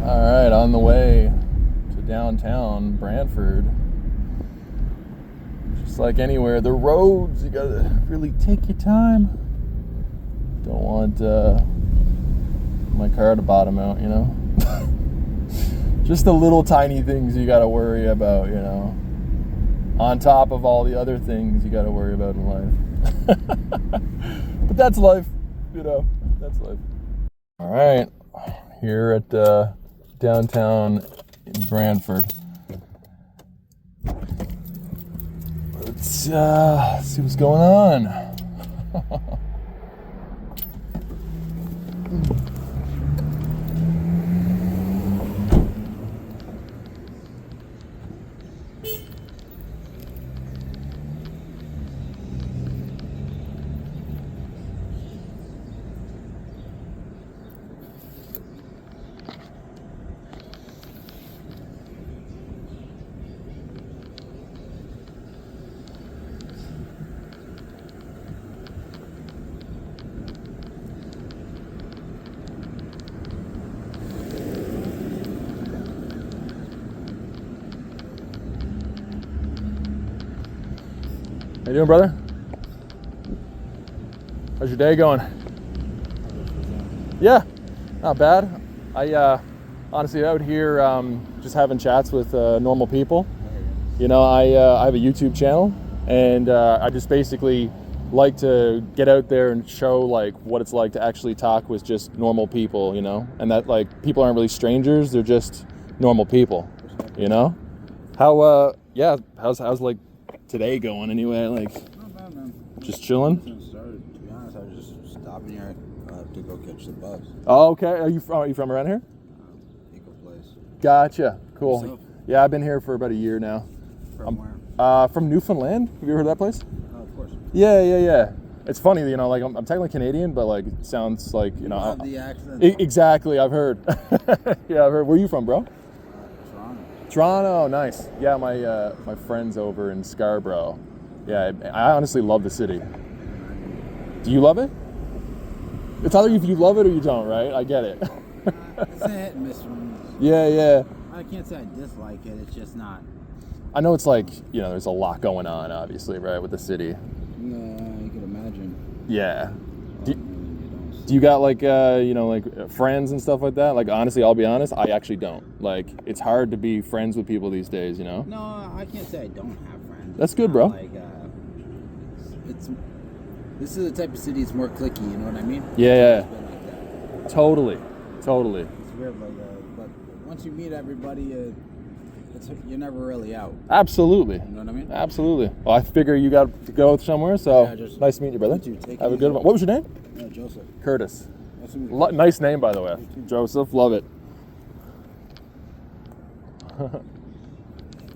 All right, on the way to downtown Brantford. Just like anywhere, the roads, you gotta really take your time. Don't want my car to bottom out, you know? Just the little tiny things you gotta worry about, you know? On top of all the other things you gotta worry about in life. But that's life, you know? That's life. All right, here at downtown in Brantford. Let's see what's going on. How you doing, brother? How's your day going? Yeah, not bad. I honestly out here just having chats with normal people. You know, I have a YouTube channel, and I just basically like to get out there and show like what it's like to actually talk with just normal people, you know, and that like people aren't really strangers; they're just normal people, you know. How's like today going anyway? Like, not bad, man. Just chilling? To be honest, I was just stopping here to go catch the bus. Oh, okay. Are you from around here? Eco Place. Gotcha. Cool. Yourself? Yeah, I've been here for about a year now. From where? From Newfoundland. Have you ever heard of that place? Of course. Yeah. It's funny, you know, like I'm technically Canadian, but like it sounds like, you know. Have the accent. Exactly, I've heard. Yeah, I've heard. Where are you from, bro? Toronto. Toronto, nice. Yeah, my friend's over in Scarborough. Yeah, I honestly love the city. Do you love it? It's either if you love it or you don't, right? I get it. It's a hit and miss for me. Yeah. I can't say I dislike it. It's just not. I know it's like, you know, there's a lot going on, obviously, right, with the city. You could imagine. Yeah. Do you got like, you know, like friends and stuff like that? Like, honestly, I'll be honest, I actually don't. Like, it's hard to be friends with people these days, you know? No, I can't say I don't have friends. That's good, bro. Like, this is the type of city it's more cliquey, you know what I mean? Yeah. It's been like that. Totally. It's weird, like, but once you meet everybody, you're never really out. Absolutely. You know what I mean? Absolutely. Well, I figure you got to go somewhere, so nice to meet you, brother. You too. Have a good one. What was your name? Joseph. Curtis. Nice to meet you. Nice name, by the way. Joseph, love it.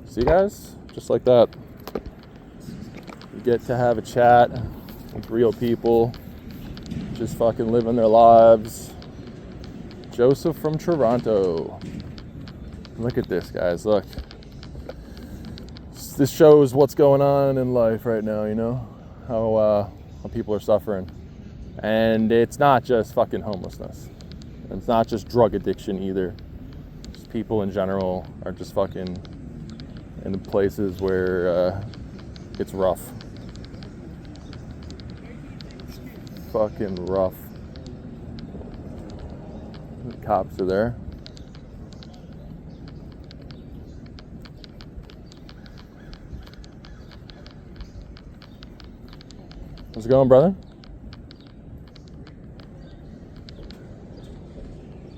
See, guys? Just like that. You get to have a chat with real people, just fucking living their lives. Joseph from Toronto. Look at this, guys, look. This shows what's going on in life right now, you know? How people are suffering. And it's not just fucking homelessness. It's not just drug addiction either. Just people in general are just fucking in the places where it's rough. Fucking rough. The cops are there. How's it going, brother?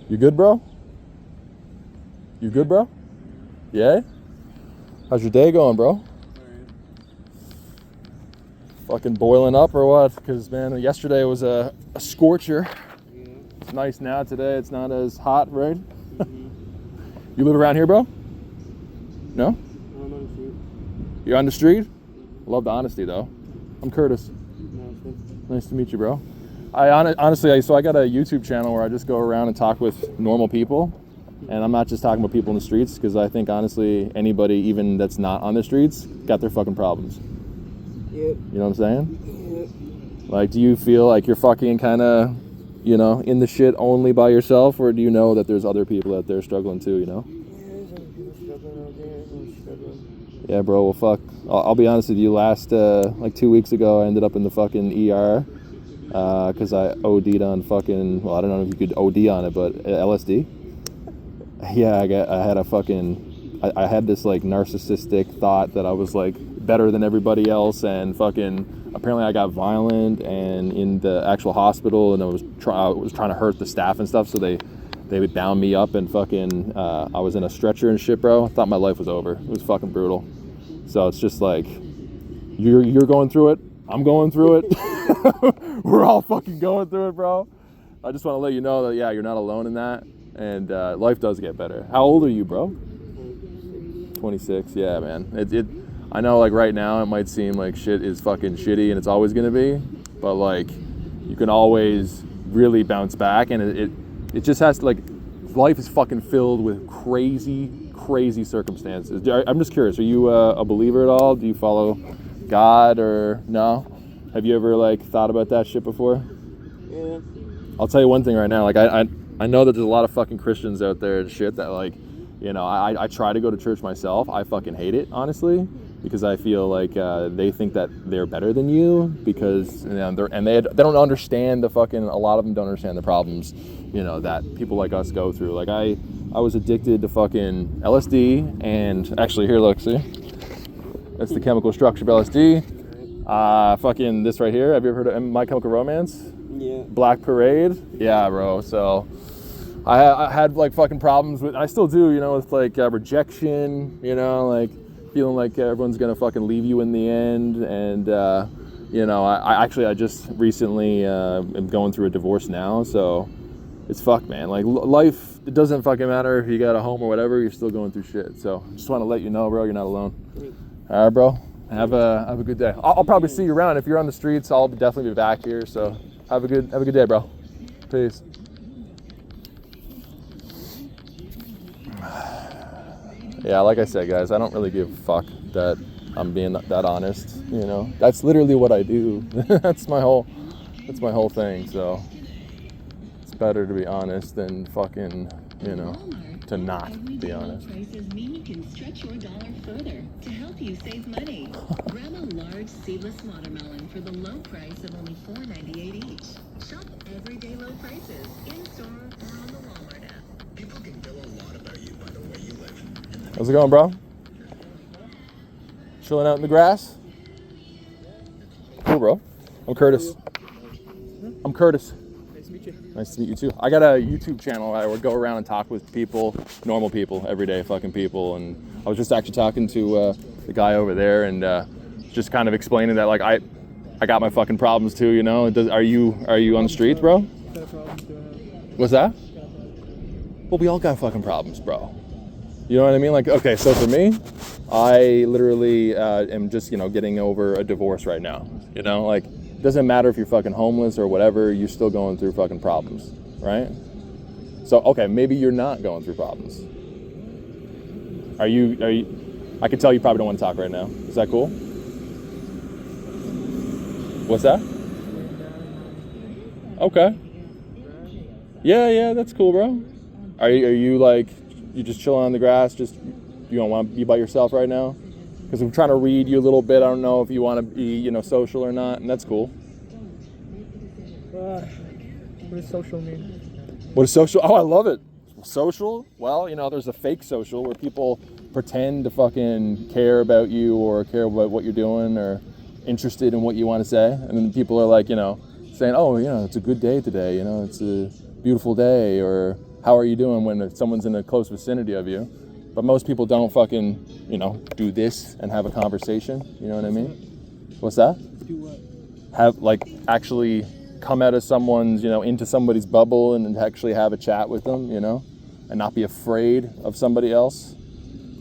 You good, bro? You good, bro? Yeah? How's your day going, bro? Fucking boiling up or what? Because, man, yesterday was a scorcher. Yeah. It's nice now. Today it's not as hot, right? You live around here, bro? No? I'm on the street. You're on the street? Love the honesty, though. I'm Kurtis. No, it's good. Nice to meet you, bro. Honestly, I got a YouTube channel where I just go around and talk with normal people. And I'm not just talking about people in the streets, because I think, honestly, anybody, even that's not on the streets, got their fucking problems. Yep. You know what I'm saying? Yep. Like, do you feel like you're fucking kind of you know, in the shit only by yourself, or do you know that there's other people out there struggling too, you know? Yeah, bro, well, fuck. I'll be honest with you, last, like 2 weeks ago, I ended up in the fucking ER, because I OD'd on fucking, well, I don't know if you could OD on it, but LSD. Yeah, I had a fucking, I had this, like, narcissistic thought that I was, like, better than everybody else, and fucking, apparently I got violent and in the actual hospital, and I was trying to hurt the staff and stuff, so they bound me up and fucking, I was in a stretcher and shit, bro. I thought my life was over. It was fucking brutal. So it's just like, you're going through it, I'm going through it, we're all fucking going through it, bro. I just want to let you know that, yeah, you're not alone in that, and life does get better. How old are you, bro? 26, yeah, man. I know, like, right now it might seem like shit is fucking shitty and it's always gonna be, but, like, you can always really bounce back, and it just has to, like, life is fucking filled with crazy circumstances. I'm just curious, are you a believer at all? Do you follow God, or no? Have you ever, like, thought about that shit before? Yeah. I'll tell you one thing right now, like, I know that there's a lot of fucking Christians out there and shit that, like, you know, I try to go to church myself. I fucking hate it, honestly, because I feel like they think that they're better than you, because, you know, they don't understand a lot of them don't understand the problems, you know, that people like us go through. Like, I was addicted to fucking LSD, and actually, here, look, see? That's the chemical structure of LSD. Fucking this right here, have you ever heard of My Chemical Romance? Yeah. Black Parade? Yeah, bro, so I had, like, fucking problems with, I still do, you know, with, like, rejection, you know, like, feeling like everyone's gonna fucking leave you in the end, and you know, I just recently am going through a divorce now, so it's fucked, man. Like, life, it doesn't fucking matter if you got a home or whatever, you're still going through shit. So just want to let you know, bro, you're not alone. All right, bro, have a good day. I'll probably see you around. If you're on the streets, I'll definitely be back here, so have a good day, bro. Peace. Yeah, like I said, guys, I don't really give a fuck that I'm being that honest, you know. That's literally what I do. That's my whole thing, so it's better to be honest than fucking, you know, to not be honest. Prices mean you can stretch your dollar further to help you save money. Grab a large seedless watermelon for the low price of only $4.98 each. Shop everyday low prices in store or on the Walmart app. People can tell a lot about you by the way you live. How's it going, bro? Chilling out in the grass? Cool, bro. I'm Kurtis. I'm Kurtis. Nice to meet you. Nice to meet you too. I got a YouTube channel where I would go around and talk with people, normal people, everyday fucking people, and I was just actually talking to the guy over there, and just kind of explaining that, like, I got my fucking problems too, you know. Are you on the streets, bro? What kind of problems do I have? What's that? Well, we all got fucking problems, bro. You know what I mean? Like, okay, so for me, I literally am just, you know, getting over a divorce right now. You know, like, it doesn't matter if you're fucking homeless or whatever, you're still going through fucking problems, right? So, okay, maybe you're not going through problems. Are you, I can tell you probably don't want to talk right now. Is that cool? What's that? Okay. Yeah, that's cool, bro. Are you like, you just chilling on the grass, just, you don't want to be by yourself right now? Because I'm trying to read you a little bit. I don't know if you want to be, you know, social or not, and that's cool. What does social mean? What is social? Oh, I love it. Social? Well, you know, there's a fake social where people pretend to fucking care about you or care about what you're doing or interested in what you want to say. And then people are like, you know, saying, oh, you know, it's a good day today. You know, it's a beautiful day, or how are you doing when someone's in a close vicinity of you? But most people don't fucking, you know, do this and have a conversation. You know what I mean? What's that? Do what? Have, like, actually come out of someone's, you know, into somebody's bubble and actually have a chat with them, you know, and not be afraid of somebody else.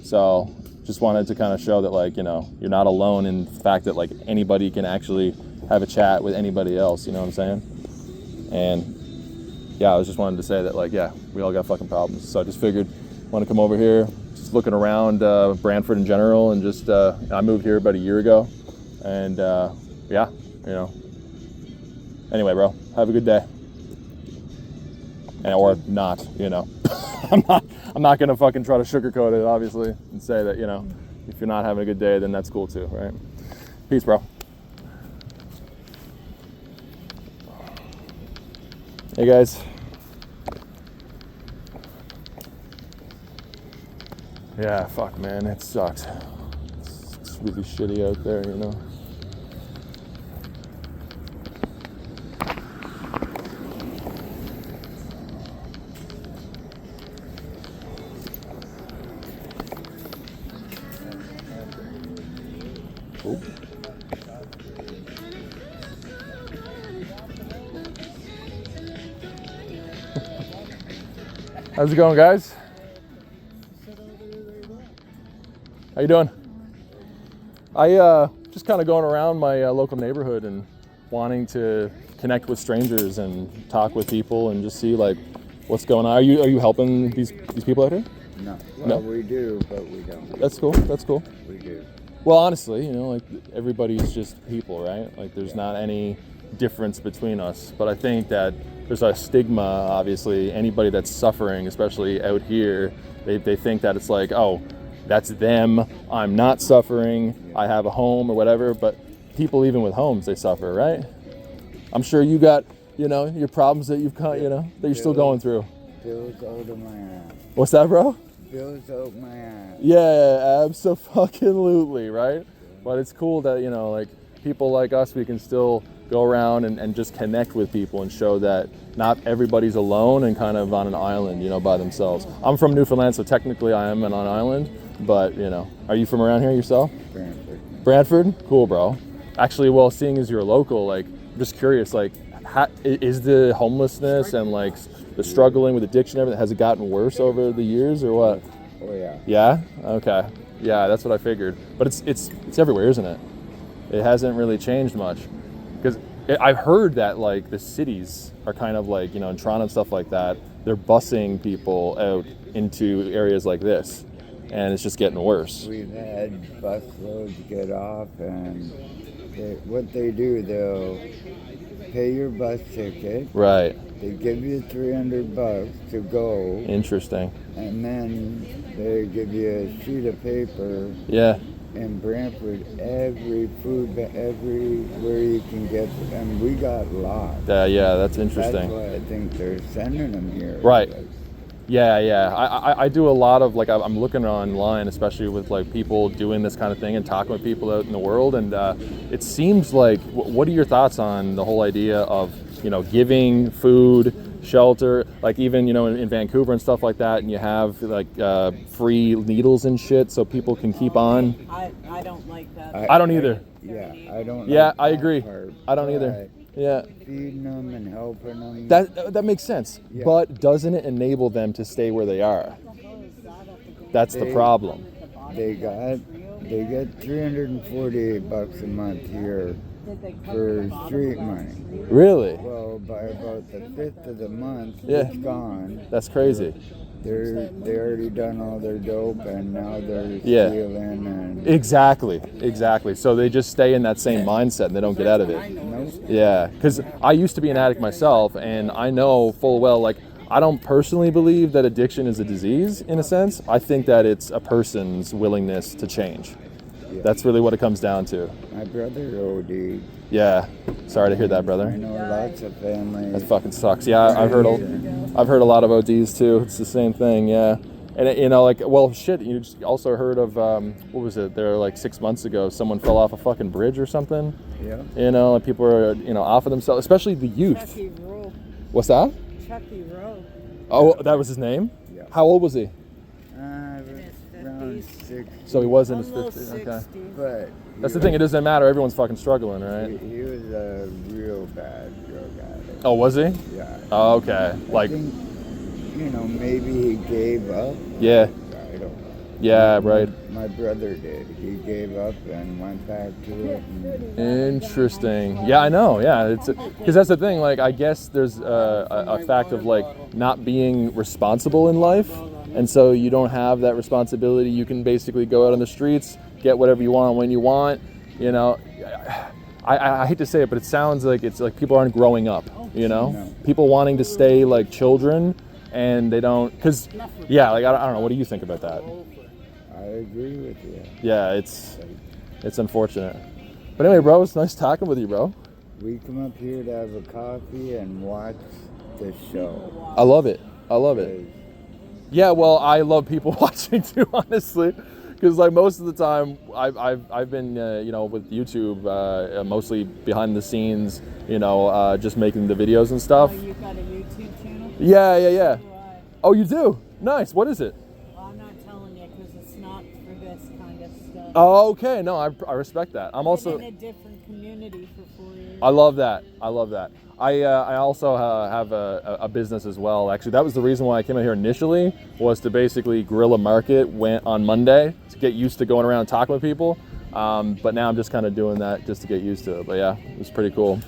So just wanted to kind of show that, like, you know, you're not alone in the fact that, like, anybody can actually have a chat with anybody else, you know what I'm saying? And yeah, I was just wanted to say that, like, yeah, we all got fucking problems. So I just figured, want to come over here, just looking around Brantford in general, and just, I moved here about a year ago, and yeah, you know. Anyway, bro, have a good day. or not, you know. I'm not gonna fucking try to sugarcoat it, obviously, and say that, you know, if you're not having a good day, then that's cool too, right? Peace, bro. Hey guys. Yeah, fuck, man, it sucks. It's really shitty out there, you know. Cool. How's it going, guys? How you doing? I just kind of going around my local neighborhood and wanting to connect with strangers and talk with people and just see like what's going on. Are you helping these people out here? No. Well, No? we do, but we don't. That's cool. That's cool. We do. Well, honestly, you know, like everybody's just people, right? Like there's not any difference between us. But I think that there's a stigma, obviously. Anybody that's suffering, especially out here, they think that it's like, oh, that's them. I'm not suffering. I have a home or whatever. But people, even with homes, they suffer, right? I'm sure you got, you know, your problems that you've got, you know, that you're still going through. Bills out of my ass. What's that, bro? Bills out my ass. Yeah, abso-fucking-lutely, right? But it's cool that, you know, like people like us, we can still go around and just connect with people and show that not everybody's alone and kind of on an island, you know, by themselves. I'm from Newfoundland, so technically I am on an island, but, you know, are you from around here yourself? Brantford. Brantford? Cool, bro. Actually, well, seeing as you're local, like, I'm just curious, like, is the homelessness and, like, the struggling with addiction, everything, has it gotten worse over the years or what? Oh yeah. Yeah? Okay. Yeah, that's what I figured. But it's everywhere, isn't it? It hasn't really changed much. Because I've heard that, like, the cities are kind of like, you know, in Toronto and stuff like that, they're busing people out into areas like this. And it's just getting worse. We've had busloads get off, and what they do, they'll pay your bus ticket. Right. They give you $300 to go, Interesting. and then they give you a sheet of paper. Yeah. In Brantford, everywhere you can get, and we got lost. Yeah, that's interesting. That's why I think they're sending them here. Right. But Yeah. I do a lot of, like, I'm looking online, especially with, like, people doing this kind of thing and talking with people out in the world. And it seems like, what are your thoughts on the whole idea of, you know, giving food, shelter, like even, you know, in Vancouver and stuff like that, and you have like free needles and shit so people can keep on? I don't like that. I don't either. I don't. Yeah, like I that agree. part, I don't either. Yeah. Feeding them and helping them. That makes sense. Yeah. But doesn't it enable them to stay where they are? That's the problem. They get $348 a month here for street money. Really? Well, by about the 5th of the month, Yeah. it's gone. That's crazy. They already done all their dope, and now they're Yeah. stealing and Exactly. So they just stay in that same mindset and they don't get out of it. nope. Yeah, because I used to be an addict myself, and I know full well, like, I don't personally believe that addiction is a disease, in a sense. I think that it's a person's willingness to change. That's really what it comes down to. My brother OD'd. Yeah, sorry to hear that, I brother. know lots of families. That fucking sucks. Yeah, I've heard a lot of ODs too. It's the same thing, yeah. And you know, like, well, shit. You just also heard of what was it? There, like 6 months ago, someone fell off a fucking bridge or something. Yeah. You know, and people are, you know, off of themselves, especially the youth. Chucky Rowe. What's that? Chucky Rowe. Oh, that was his name? Yeah. How old was he? Around 60. So he was in his Almost 50s. Okay. 60. But That's the thing. It doesn't matter. Everyone's fucking struggling, right? he was a real bad drug addict. Oh, was he? Yeah. Oh, okay. I Like, think, you know, maybe he gave up. yeah, I don't know. yeah, right. My brother did. He gave up and went back to it. And Interesting. Yeah, I know. Yeah, it's because that's the thing. Like, I guess there's a fact of like not being responsible in life, and so you don't have that responsibility. You can basically go out on the streets, get whatever you want when you want. You know, I hate to say it, but it sounds like it's like people aren't growing up, you know? No. People wanting to stay like children and they don't, because, yeah, like, I don't know. What do you think about that? I agree with you. Yeah, it's unfortunate. But anyway, bro, it's nice talking with you, bro. We come up here to have a coffee and watch the show. I love it. I love it. Yeah, well, I love people watching too, honestly, because like most of the time, I've been you know, with YouTube mostly behind the scenes, you know, just making the videos and stuff. Oh, you've got a YouTube channel? Yeah. So do I. Oh, you do? Nice. What is it? Well, I'm not telling you because it's not for this kind of stuff. Oh, okay. No, I respect that. I'm also. Been in a different community for 4 years. I love that. I love that. I also have a business as well. Actually, that was the reason why I came out here initially, was to basically guerrilla market went on Monday to get used to going around and talking with people. But now I'm just kind of doing that just to get used to it. But yeah, it was pretty cool.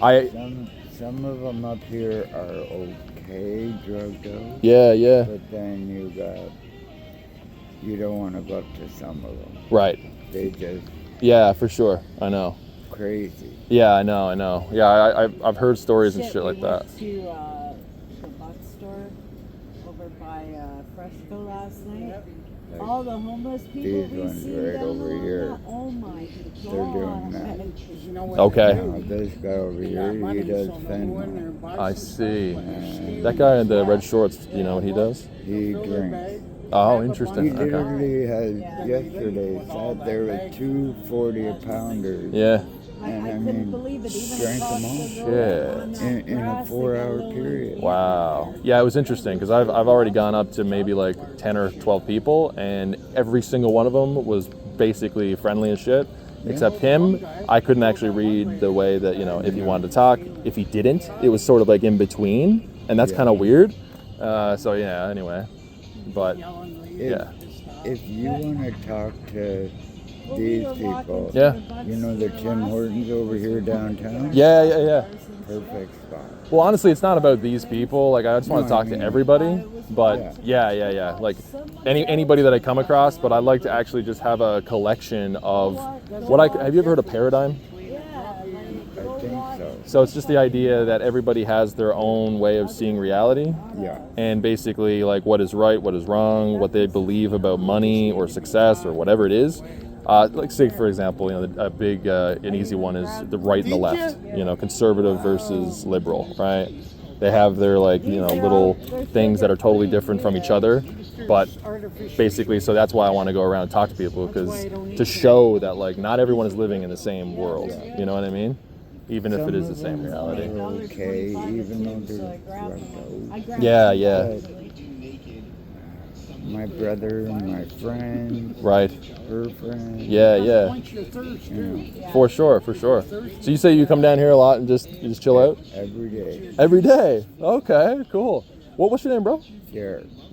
Some of them up here are okay, drugged out. Yeah. But then you don't want to go up to some of them. Right. They just Yeah, for sure. I know. crazy. Yeah, I know. Yeah, I've heard stories and shit like we that. went to the bookstore over by Fresco last night. All the homeless people These we ones see right down over on here. that, oh my They're doing god. that. Okay. Now, this guy over here, he does fentanyl. I see. That guy in the red shorts, you know what he does? He drinks. Oh, He interesting. Okay. literally has yesterday sat there with two 40-pounders. Yeah. And I couldn't mean, believe it. Even drank across them all. the road on that In a grass, they 4-hour got period. Wow. Yeah, it was interesting because I've already gone up to maybe like 10 or 12 people, and every single one of them was basically friendly as shit. Except him, I couldn't actually read the way that, you know, if he wanted to talk. If he didn't, it was sort of like in between, and that's kind of weird. So yeah, anyway. But yeah. If you want to talk to these people, Yeah. you know the Tim Hortons over here downtown? Yeah. Perfect spot. Well, honestly, it's not about these people. Like, I just want to talk to everybody. But yeah. Like anybody that I come across. But I like to actually just have a collection of have you ever heard of Paradigm? I think so. So it's just the idea that everybody has their own way of seeing reality. Yeah. And basically, like, what is right, what is wrong, what they believe about money or success or whatever it is. Like, say, for example, you know, a big, an easy one is the right and the left, you know, conservative versus liberal, right? They have their, like, you know, little things that are totally different from each other. But basically, so that's why I want to go around and talk to people, because to show that, like, not everyone is living in the same world. You know what I mean? Even if it is the same reality. Okay, even though they're drugged out. Yeah. My brother and my friend, Right. her friend. Yeah. For sure. So you say you come down here a lot and just chill out? Every day. Every day. Okay, cool. What's your name, bro?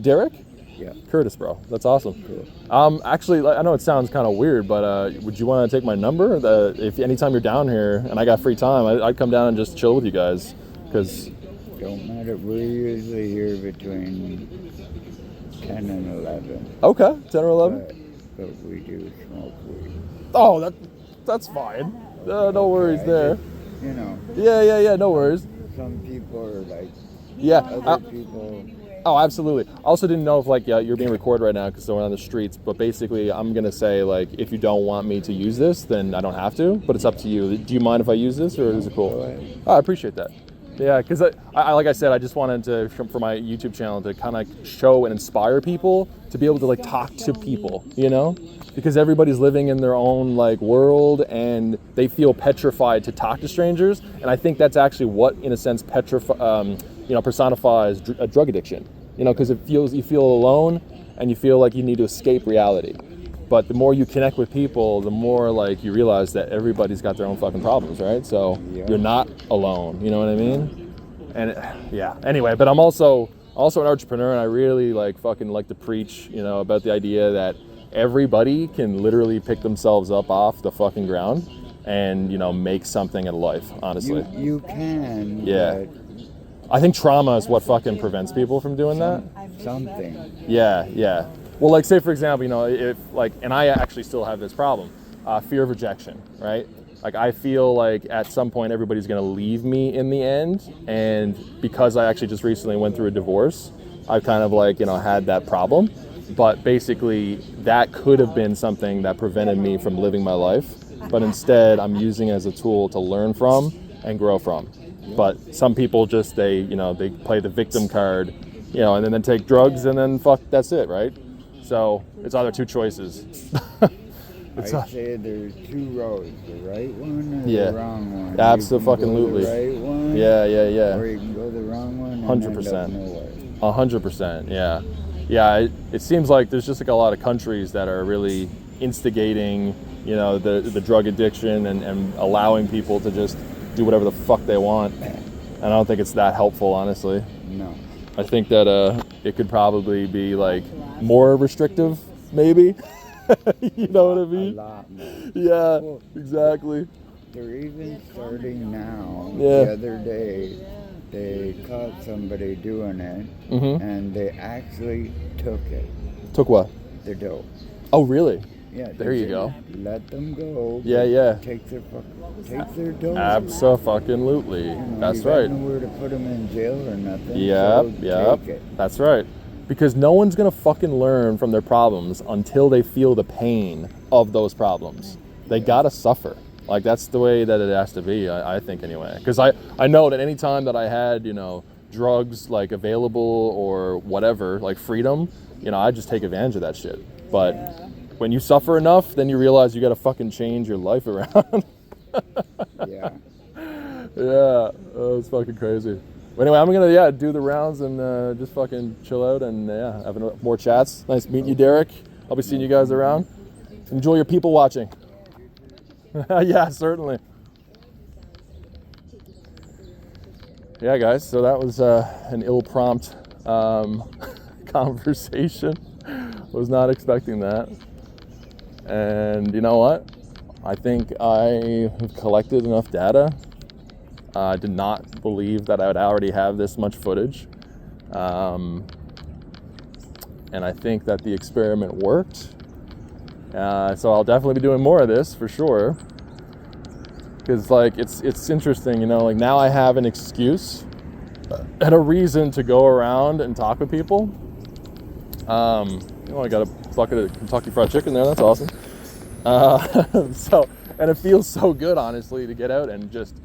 Derek? Yeah. Kurtis, bro. That's awesome. Cool. Actually, I know it sounds kind of weird, but would you want to take my number? If anytime you're down here and I got free time, I'd come down and just chill with you guys, because Don't matter. We're usually here between 10 and 11. Okay, 10 or 11. But we do smoke weed. Oh, that's fine. No worries there. You know, Yeah. No worries. some people are like, Yeah. other people. Oh, absolutely. I also didn't know if, like, you're being recorded right now because we're on the streets, but basically I'm going to say, like, if you don't want me to use this, then I don't have to, but it's up to you. Do you mind if I use this, or is it cool? Go ahead. Oh, I appreciate that. Yeah, because I like I said, I just wanted to, for my YouTube channel, to kind of show and inspire people to be able to, like, talk to people, you know? Because everybody's living in their own, like, world, and they feel petrified to talk to strangers, and I think that's actually what, in a sense, personifies a drug addiction. You know, because you feel alone, and you feel like you need to escape reality. But the more you connect with people, the more, like, you realize that everybody's got their own fucking problems, right? So you're not alone. You know what I mean? And yeah. Anyway, but I'm also an entrepreneur, and I really like to preach, you know, about the idea that everybody can literally pick themselves up off the fucking ground and, you know, make something in life. Honestly, You can. Yeah. I think trauma is what fucking prevents people from doing that. But something. Yeah. Well, like, say, for example, you know, if, like, and I actually still have this problem, fear of rejection, right? Like, I feel like at some point everybody's going to leave me in the end. And because I actually just recently went through a divorce, I've kind of like, you know, had that problem. But basically, that could have been something that prevented me from living my life. But instead, I'm using it as a tool to learn from and grow from. But some people just, they play the victim card, you know, and then they take drugs and then fuck, that's it, right? So it's either two choices. I say there's two roads, the right one or Yeah. the wrong one. Abso-fucking-lutely. You can go the right one, Yeah. or you can go the wrong one and 100%. end up nowhere. 100%, yeah. Yeah, it seems like there's just like a lot of countries that are really instigating, you know, the drug addiction and allowing people to just do whatever the fuck they want. And I don't think it's that helpful, honestly. No. I think that it could probably be like more restrictive, maybe. You know what I A mean? lot more. Yeah, Well, exactly. They're even starting now. Yeah. The other day, they caught somebody doing it, Mm-hmm. and they actually took it. Took what? The dope. Oh, really? Yeah. There you just go. Let them go. Yeah. but Take their dope. Abso-fucking-lutely. You know, That's you got right. nowhere to put them in jail or nothing. Yep. So take it. That's right. Because no one's gonna fucking learn from their problems until they feel the pain of those problems. They gotta suffer. Like, that's the way that it has to be, I think, anyway. Because I know that any time that I had, you know, drugs like available or whatever, like freedom, you know, I just take advantage of that shit. But when you suffer enough, then you realize you gotta fucking change your life around. Yeah. Yeah, it's fucking crazy. But anyway, I'm gonna do the rounds and just fucking chill out and have more chats. Nice meeting you, Derek. I'll be seeing you guys around. Enjoy your people watching. Yeah, certainly. Yeah, guys. So that was an ill-prompt conversation. Was not expecting that. And you know what? I think I have collected enough data. I did not believe that I would already have this much footage. And I think that the experiment worked. So I'll definitely be doing more of this for sure. Because like it's interesting, you know, like now I have an excuse and a reason to go around and talk with people. I got a bucket of Kentucky Fried Chicken there, that's awesome. And it feels so good, honestly, to get out and just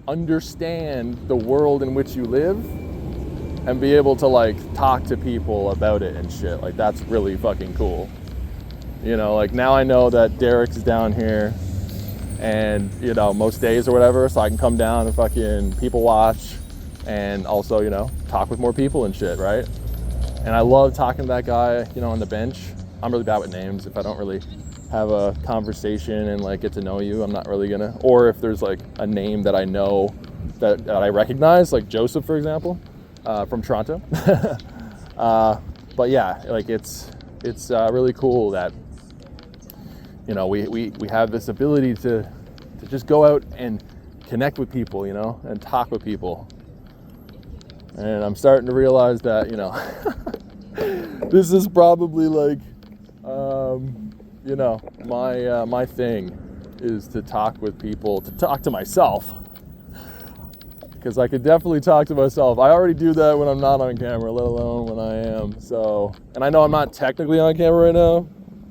understand the world in which you live and be able to like talk to people about it and shit. Like, that's really fucking cool. You know, like now I know that Derek's down here and, you know, most days or whatever, so I can come down and fucking people watch and also, you know, talk with more people and shit, right? And I love talking to that guy, you know, on the bench. I'm really bad with names. If I don't really have a conversation and like get to know you, I'm not really gonna, or if there's like a name that I know that I recognize, like Joseph, for example, from Toronto. But yeah, like it's really cool that, you know, we have this ability to just go out and connect with people, you know, and talk with people. And I'm starting to realize that, you know, this is probably like, you know, my thing is to talk with people, to talk to myself. Because I could definitely talk to myself. I already do that when I'm not on camera, let alone when I am. So, and I know I'm not technically on camera right now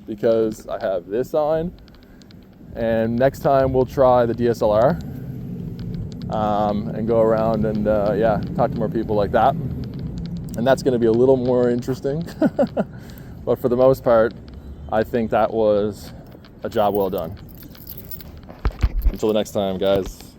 because I have this on. And next time we'll try the DSLR and go around and talk to more people like that. And that's going to be a little more interesting. But for the most part, I think that was a job well done. Until the next time, guys.